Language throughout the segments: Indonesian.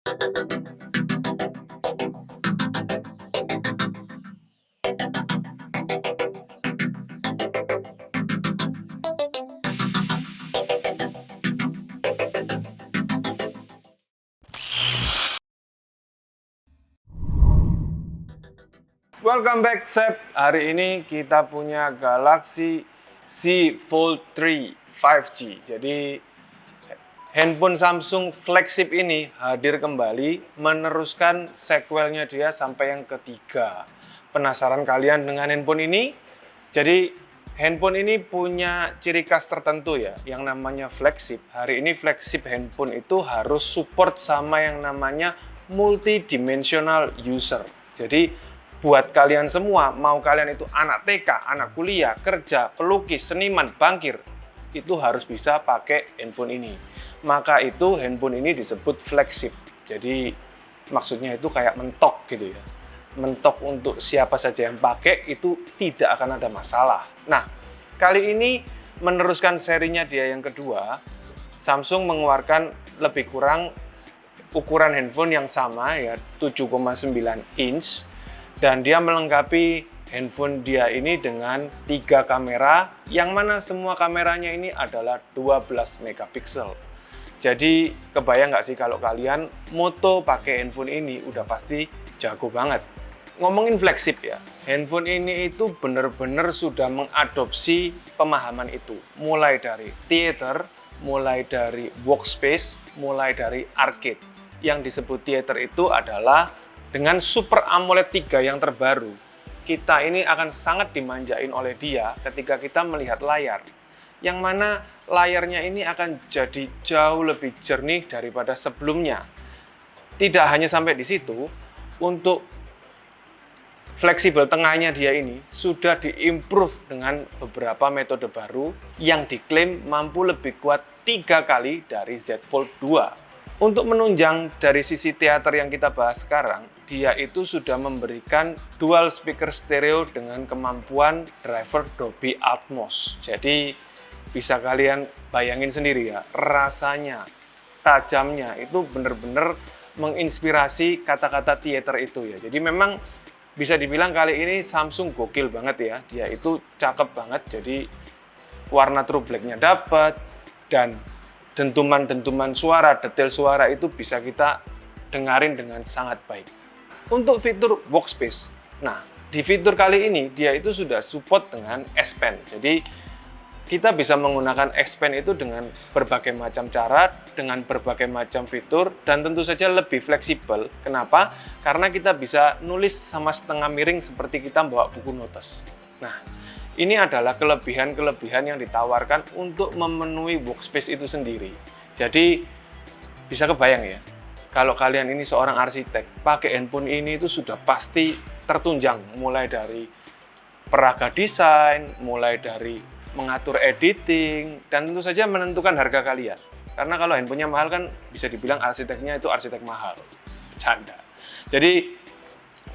Welcome back, Sep. Hari ini kita punya Galaxy Z Fold 3 5G. Jadi handphone Samsung flagship ini hadir kembali, meneruskan sequelnya dia sampai yang ketiga. Penasaran kalian dengan handphone ini? Jadi handphone ini punya ciri khas tertentu ya, yang namanya flagship. Hari ini flagship handphone itu harus support sama yang namanya multidimensional user. Jadi buat kalian semua, mau kalian itu anak TK, anak kuliah, kerja, pelukis, seniman, bankir, itu harus bisa pakai handphone ini. Maka itu handphone ini disebut flagship. Jadi maksudnya itu kayak mentok gitu ya. Mentok untuk siapa saja yang pakai itu tidak akan ada masalah. Nah, kali ini meneruskan serinya dia yang kedua, Samsung mengeluarkan lebih kurang ukuran handphone yang sama ya, 7,9 inch. Dan dia melengkapi handphone dia ini dengan 3 kamera, yang mana semua kameranya ini adalah 12 megapiksel. Jadi kebayang nggak sih kalau kalian moto pakai handphone ini udah pasti jago banget. Ngomongin flagship ya, handphone ini itu bener-bener sudah mengadopsi pemahaman itu. Mulai dari theater, mulai dari workspace, mulai dari arcade. Yang disebut theater itu adalah dengan Super AMOLED 3 yang terbaru, kita ini akan sangat dimanjain oleh dia ketika kita melihat layar. Yang mana layarnya ini akan jadi jauh lebih jernih daripada sebelumnya. Tidak hanya sampai di situ, untuk fleksibel tengahnya dia ini sudah diimprove dengan beberapa metode baru yang diklaim mampu lebih kuat 3 kali dari Z Fold 2. Untuk menunjang dari sisi teater yang kita bahas sekarang, dia itu sudah memberikan dual speaker stereo dengan kemampuan driver Dolby Atmos. Jadi bisa kalian bayangin sendiri ya, rasanya, tajamnya itu benar-benar menginspirasi kata-kata teater itu ya. Jadi memang bisa dibilang kali ini Samsung gokil banget ya. Dia itu cakep banget, jadi warna true black-nya dapat, dan dentuman-dentuman suara, detail suara itu bisa kita dengarin dengan sangat baik. Untuk fitur workspace, nah di fitur kali ini dia itu sudah support dengan S Pen. Jadi kita bisa menggunakan S Pen itu dengan berbagai macam cara, dengan berbagai macam fitur, dan tentu saja lebih fleksibel. Kenapa? Karena kita bisa nulis sama setengah miring seperti kita bawa buku notes. Nah, ini adalah kelebihan-kelebihan yang ditawarkan untuk memenuhi workspace itu sendiri. Jadi, bisa kebayang ya, kalau kalian ini seorang arsitek, pakai handphone ini itu sudah pasti tertunjang. Mulai dari peraga desain, mulai dari mengatur editing, dan tentu saja menentukan harga kalian. Karena kalau handphonenya mahal kan bisa dibilang arsiteknya itu arsitek mahal. Bercanda. Jadi,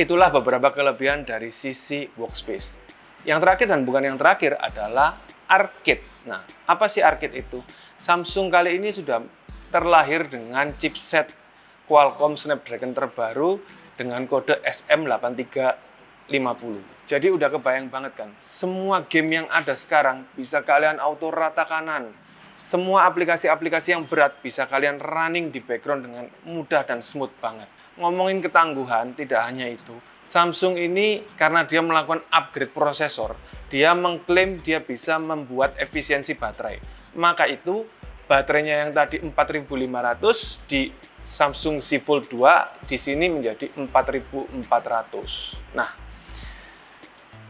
itulah beberapa kelebihan dari sisi workspace. Yang terakhir dan bukan yang terakhir adalah arcade. Nah, apa sih arcade itu? Samsung kali ini sudah terlahir dengan chipset Qualcomm Snapdragon terbaru dengan kode SM8350. Jadi udah kebayang banget kan? Semua game yang ada sekarang bisa kalian auto rata kanan. Semua aplikasi-aplikasi yang berat bisa kalian running di background dengan mudah dan smooth banget. Ngomongin ketangguhan, tidak hanya itu. Samsung ini karena dia melakukan upgrade prosesor, dia mengklaim dia bisa membuat efisiensi baterai. Maka itu baterainya yang tadi 4500 di Samsung Z Fold 2 di sini menjadi 4400. Nah,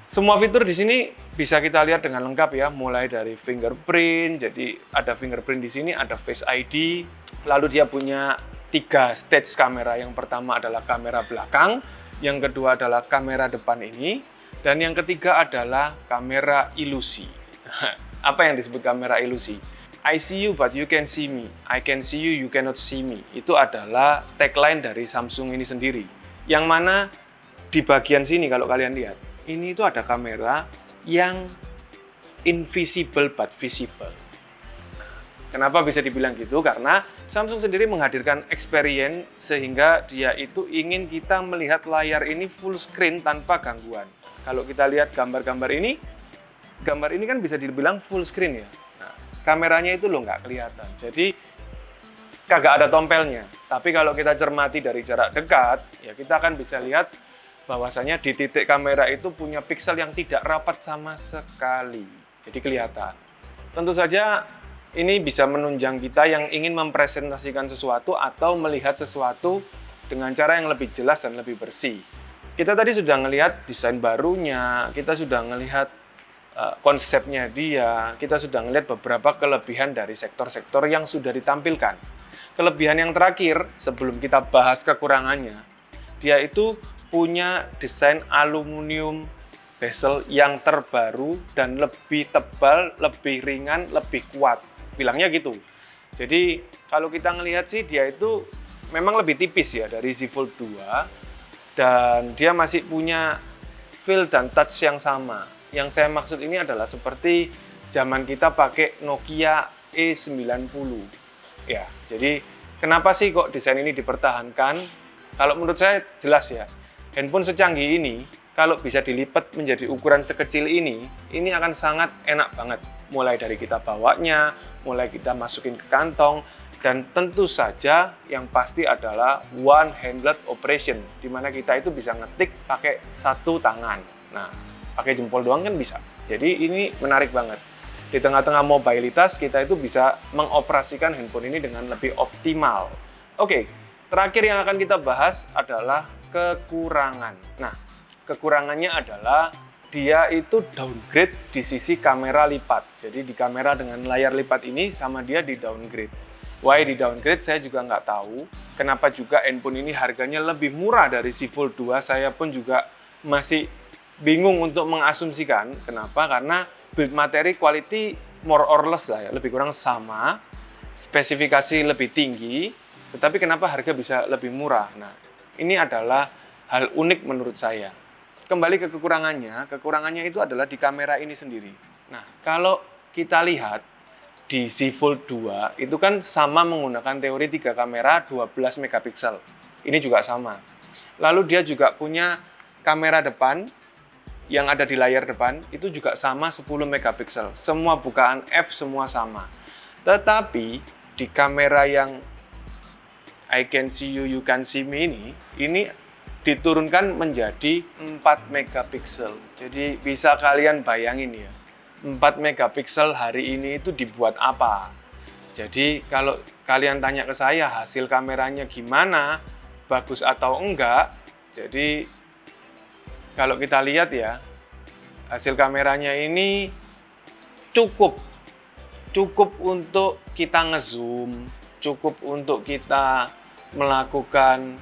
semua fitur di sini bisa kita lihat dengan lengkap ya, mulai dari fingerprint, jadi ada fingerprint di sini, ada Face ID, lalu dia punya 3 stage kamera. Yang pertama adalah kamera belakang, yang kedua adalah kamera depan ini, dan yang ketiga adalah kamera ilusi. Apa yang disebut kamera ilusi? I see you but you can see me, I can see you, you cannot see me. Itu adalah tagline dari Samsung ini sendiri. Yang mana di bagian sini kalau kalian lihat, ini itu ada kamera yang invisible but visible. Kenapa bisa dibilang gitu? Karena Samsung sendiri menghadirkan experience sehingga dia itu ingin kita melihat layar ini full screen tanpa gangguan. Kalau kita lihat gambar ini kan bisa dibilang full screen ya. Nah, kameranya itu loh nggak kelihatan. Jadi kagak ada tompelnya. Tapi kalau kita cermati dari jarak dekat, ya kita akan bisa lihat bahwasanya di titik kamera itu punya piksel yang tidak rapat sama sekali. Jadi kelihatan. Tentu saja ini bisa menunjang kita yang ingin mempresentasikan sesuatu atau melihat sesuatu dengan cara yang lebih jelas dan lebih bersih. Kita tadi sudah melihat desain barunya, kita sudah melihat konsepnya dia, kita sudah melihat beberapa kelebihan dari sektor-sektor yang sudah ditampilkan. Kelebihan yang terakhir, sebelum kita bahas kekurangannya, dia itu punya desain aluminium bezel yang terbaru dan lebih tebal, lebih ringan, lebih kuat. Bilangnya gitu. Jadi kalau kita ngelihat sih dia itu memang lebih tipis ya dari Z Fold 2 dan dia masih punya feel dan touch yang sama. Yang saya maksud ini adalah seperti zaman kita pakai Nokia E90. Ya, jadi kenapa sih kok desain ini dipertahankan? Kalau menurut saya jelas ya. Handphone secanggih ini kalau bisa dilipat menjadi ukuran sekecil ini akan sangat enak banget. Mulai dari kita bawanya, mulai kita masukin ke kantong, dan tentu saja yang pasti adalah one-handed operation, di mana kita itu bisa ngetik pakai satu tangan. Nah, pakai jempol doang kan bisa. Jadi ini menarik banget. Di tengah-tengah mobilitas, kita itu bisa mengoperasikan handphone ini dengan lebih optimal. Oke, terakhir yang akan kita bahas adalah kekurangan. Nah, kekurangannya adalah dia itu downgrade di sisi kamera lipat. Jadi di kamera dengan layar lipat ini sama dia di downgrade. Why di downgrade saya juga nggak tahu. Kenapa juga handphone ini harganya lebih murah dari Z Fold 2, saya pun juga masih bingung untuk mengasumsikan. Kenapa? Karena build materi quality more or less lah ya, lebih kurang sama. Spesifikasi lebih tinggi, tetapi kenapa harga bisa lebih murah? Nah, ini adalah hal unik menurut saya. Kembali ke kekurangannya itu adalah di kamera ini sendiri. Nah, kalau kita lihat di Z Fold 2 itu kan sama menggunakan teori 3 kamera 12 megapiksel. Ini juga sama. Lalu dia juga punya kamera depan yang ada di layar depan itu juga sama 10 megapiksel. Semua bukaan f semua sama. Tetapi di kamera yang I can see you, you can see me ini diturunkan menjadi 4 megapiksel. Jadi bisa kalian bayangin ya, 4 megapiksel hari ini itu dibuat apa? Jadi kalau kalian tanya ke saya hasil kameranya gimana, bagus atau enggak, jadi kalau kita lihat ya, hasil kameranya ini cukup untuk kita ngezoom, cukup untuk kita melakukan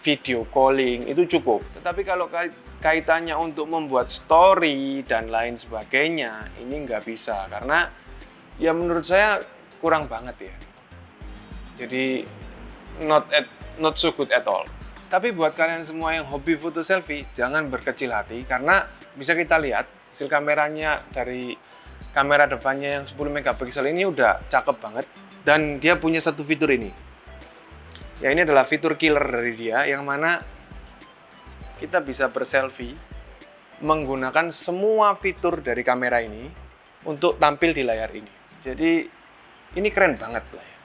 video calling, itu cukup. Tetapi kalau kaitannya untuk membuat story dan lain sebagainya, ini nggak bisa. Karena ya menurut saya kurang banget ya. Jadi not so good at all. Tapi buat kalian semua yang hobi foto selfie, jangan berkecil hati. Karena bisa kita lihat hasil kameranya dari kamera depannya yang 10 megapiksel ini udah cakep banget. Dan dia punya satu fitur ini. Ya ini adalah fitur killer dari dia, yang mana kita bisa berselfie menggunakan semua fitur dari kamera ini untuk tampil di layar ini. Jadi ini keren banget lah ya.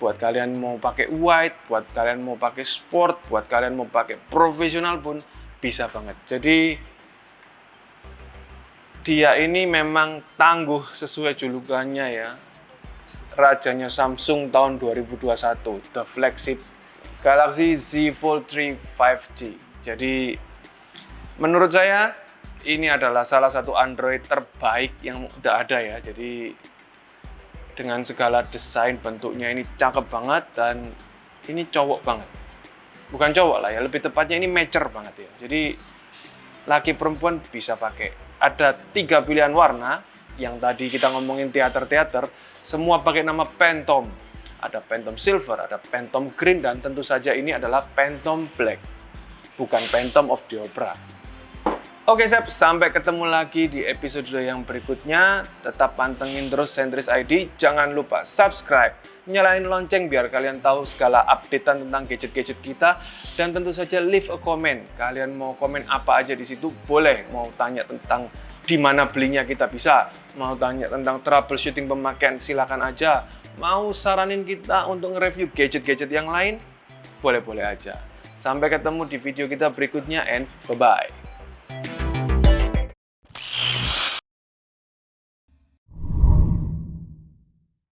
Buat kalian mau pakai wide, buat kalian mau pakai sport, buat kalian mau pakai profesional pun bisa banget. Jadi dia ini memang tangguh sesuai julukannya ya. Rajanya Samsung tahun 2021, the flagship Galaxy Z Fold 3 5G. Jadi menurut saya ini adalah salah satu Android terbaik yang udah ada ya. Jadi dengan segala desain bentuknya ini cakep banget dan ini cowok banget. Bukan cowok lah ya, lebih tepatnya ini mature banget ya. Jadi laki perempuan bisa pakai. Ada 3 pilihan warna yang tadi kita ngomongin teater-teater, semua pakai nama Phantom. Ada Phantom Silver, ada Phantom Green, dan tentu saja ini adalah Phantom Black. Bukan Phantom of the Opera. Oke Sep, sampai ketemu lagi di episode yang berikutnya. Tetap pantengin terus Sentris ID. Jangan lupa subscribe, nyalain lonceng biar kalian tahu segala updatean tentang gadget-gadget kita. Dan tentu saja leave a comment. Kalian mau komen apa aja di situ boleh. Mau tanya tentang di mana belinya kita bisa. Mau tanya tentang troubleshooting pemakaian silakan aja. Mau saranin kita untuk nge-review gadget-gadget yang lain, boleh-boleh aja. Sampai ketemu di video kita berikutnya and bye-bye.